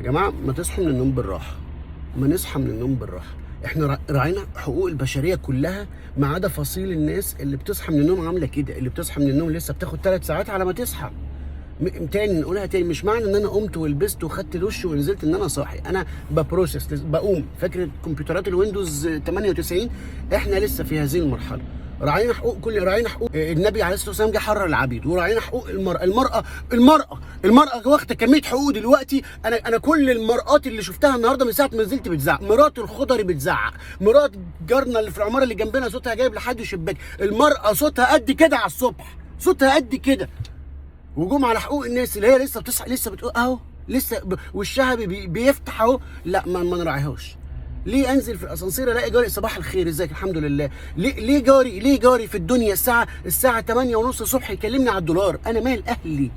يا جماعه ما تصحوا من النوم بالراحه، ما نصحى من النوم بالراحه. احنا راعينا حقوق البشريه كلها ما عدا فصيل الناس اللي بتصحى من النوم عامله كده، اللي بتصحى من النوم لسه بتاخد 3 ساعات على ما تصحى. تاني نقولها تاني، مش معنى ان انا قمت ولبست وخدت دش ونزلت ان انا صاحي، انا ببروسس بقوم. فاكر كمبيوترات الويندوز 98؟ احنا لسه في هذه المرحله. راعينا حقوق راعينا حقوق النبي عليه الصلاه والسلام، جه حرر العبيد، وراعينا حقوق المراه واخده كميه حقوق دلوقتي. انا كل المرات اللي شفتها النهارده من ساعه ما نزلت بتزعق. مرات الخضري بتزعق، مرات جارنا اللي في العماره اللي جنبنا صوتها جايب لحد شباك. المراه صوتها قد كده على الصبح، صوتها قد كده. وجم على حقوق الناس اللي هي لسه بتصحى، لسه بتقول اهو، لسه وشها بيفتح اهو. لا ما نراعيهاش. ليه انزل في الاسانسير الاقي جاري صباح الخير ازيك الحمد لله؟ ليه جاري في الدنيا الساعه 8:30 الصبح يكلمني على الدولار؟ انا مال اهلي؟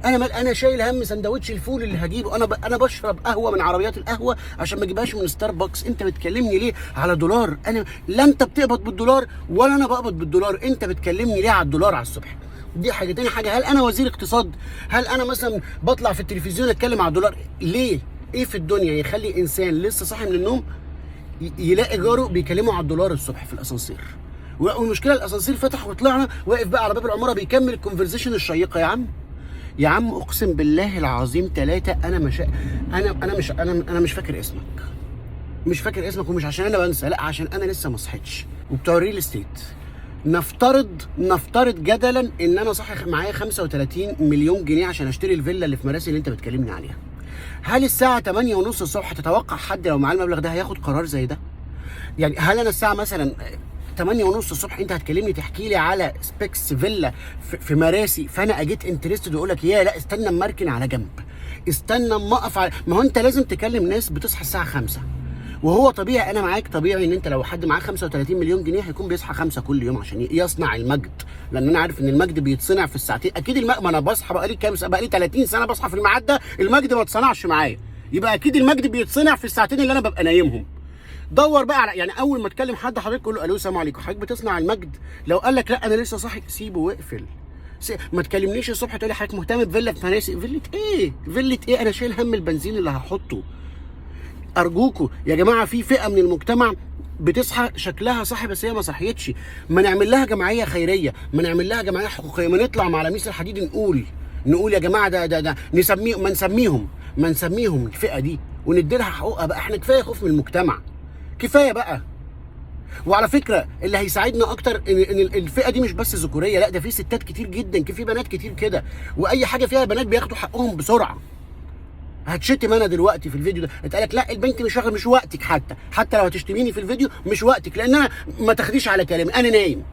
انا شايل هم سندوتش الفول اللي هجيبه. انا بشرب قهوه من عربيات القهوه عشان ما اجيبهاش من ستاربكس. انت بتكلمني ليه على دولار؟ انا لا انت بتقبض بالدولار ولا انا بقبض بالدولار. انت بتكلمني ليه على الدولار على الصبح؟ دي حاجه. تاني حاجه، هل انا وزير اقتصاد؟ هل انا مثلا بطلع في التلفزيون اتكلم على الدولار؟ ليه؟ ايه في الدنيا يخلي انسان لسه صاحي من النوم يلاقي جاره بيكلمه على الدولار الصبح في الاسانسير؟ والمشكله الاسانسير فتح وطلعنا، واقف بقى على باب العماره بيكمل الكونفرزيشن الشيقه. يا عم اقسم بالله العظيم 3 انا مش فاكر اسمك. مش فاكر اسمك، ومش عشان انا بنسى، لا عشان انا لسه ما صحيتش. وبتوع الريل استيت، نفترض جدلا ان انا صاحي معايا 35 مليون جنيه عشان اشتري الفيلا اللي في مراسي اللي انت بتكلمني عليها. هل الساعه 8:30 الصبح تتوقع حد لو معاه المبلغ ده هياخد قرار زي ده؟ يعني هل انا الساعه مثلا 8:30 الصبح انت هتكلمني تحكي لي على سبيكس فيلا في مراسي، فانا اجيت انترستد واقول لك لا استنى اما اركن على جنب، استنى اما اقف ما هو انت لازم تكلم ناس بتصحى الساعه 5. وهو طبيعي، انا معاك، طبيعي ان انت لو حد معاه 35 مليون جنيه هيكون بيصحى 5 كل يوم عشان يصنع المجد، لان انا عارف ان المجد بيتصنع في الساعتين. اكيد ما انا بصحى بقالي كام سنه، بقالي 30 سنه بصحى في الميعاد ده، المجد ما اتصنعش معايا، يبقى اكيد المجد بيتصنع في الساعتين اللي انا ببقى نايمهم. دور بقى على، يعني اول ما تكلم حد حضرتك قول له الو السلام عليكم، حضرتك بتصنع المجد؟ لو قال لك لا انا لسه صاحي، سيبه واقفل. ما تكلمنيش الصبح تقول لي حضرتك مهتم بفيلا في مراسي. فيلا ايه؟ انا شايل هم البنزين اللي هحطه. ارجوكوا يا جماعه، في فئه من المجتمع بتصحى شكلها صاحي بس هي ما صحيتش. ما نعمل لها جمعيه خيريه، ما نعمل لها جمعيه حقوقيه، ما نطلع مع لميس الحديد نقول يا جماعه ده ما نسميهم الفئه دي وندي لها حقوقها بقى. احنا كفايه خوف من المجتمع، كفايه بقى. وعلى فكره اللي هيساعدنا اكتر ان الفئه دي مش بس ذكوريه، لا ده في ستات كتير جدا، في بنات كتير كده، واي حاجه فيها بنات بياخدوا حقهم بسرعه. هتشتم انا دلوقتي في الفيديو ده، اتقالك لا البنت مش واخده، مش وقتك. حتى لو هتشتميني في الفيديو مش وقتك، لان انا ما تاخديش على كلامي، انا نايم،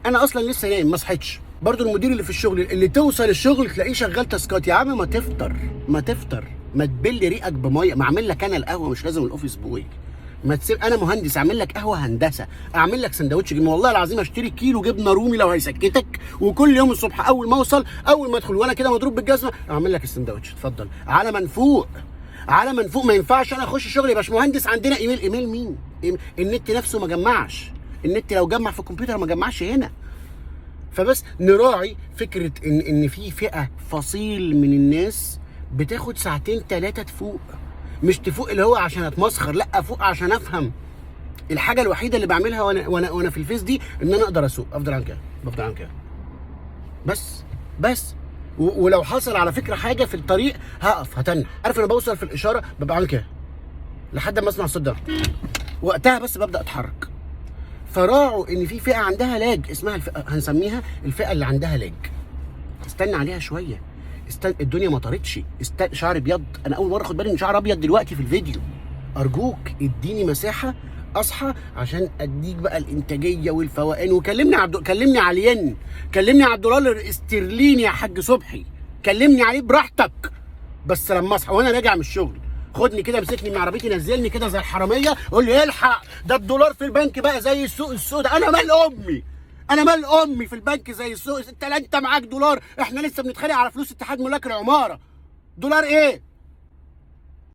انا اصلا لسه نايم ما صحيتش. برضو المدير اللي في الشغل اللي توصل الشغل تلاقيه شغال تاسكات. يا عم ما تفطر ما تبل ريقك بميه، ما اعمل لك انا القهوه، مش لازم الاوفيس بوي. ما تسيب، انا مهندس، اعمل لك قهوه هندسه، اعمل لك سندوتش جبنه، والله العظيم اشتري كيلو جبنه رومي لو هيسكتك، وكل يوم الصبح اول ما اوصل، اول ما ادخل وانا كده مضروب بالجزمه اعمل لك السندوتش، اتفضل على منفوق. ما ينفعش انا اخش شغل يا باشمهندس عندنا ايميل مين؟ النت نفسه ما جمعش، النت لو جمع في الكمبيوتر ما جمعش هنا. فبس نراعي فكره ان في فئه فصيل من الناس بتاخد 2 3 تفوق. مش تفوق اللي هو عشان اتمسخر، لا افوق عشان افهم. الحاجه الوحيده اللي بعملها وانا في الفيس دي ان انا اقدر اسوق، بفضل اعمل كده بس. ولو حصل على فكره حاجه في الطريق هقف هتنح، عارف انا بوصل في الاشاره ببقى عامل كده لحد ما اسمع الصوت ده، وقتها بس ببدا اتحرك. فراعوا ان في فئه عندها لاج، اسمها هنسميها الفئه اللي عندها لاج. استنى عليها شويه، الدنيا ما طارتش، شعر ابيض، انا اول مره اخد بالي من شعر ابيض دلوقتي في الفيديو. ارجوك اديني مساحه اصحى عشان اديك بقى الانتاجيه والفوقان. وكلمني كلمني على الين، كلمني على الدولار الاسترليني يا حاج صبحي، كلمني عليه براحتك، بس لما اصحى وانا راجع من الشغل خدني كده، امسكني من عربيتي، نزلني كده زي الحراميه، قول لي الحق ده الدولار في البنك بقى زي السوق ده. انا مال امي في البنك زي السوق. انت لا انت معاك دولار، احنا لسه بنتخانق على فلوس اتحاد ملاك العماره. دولار ايه؟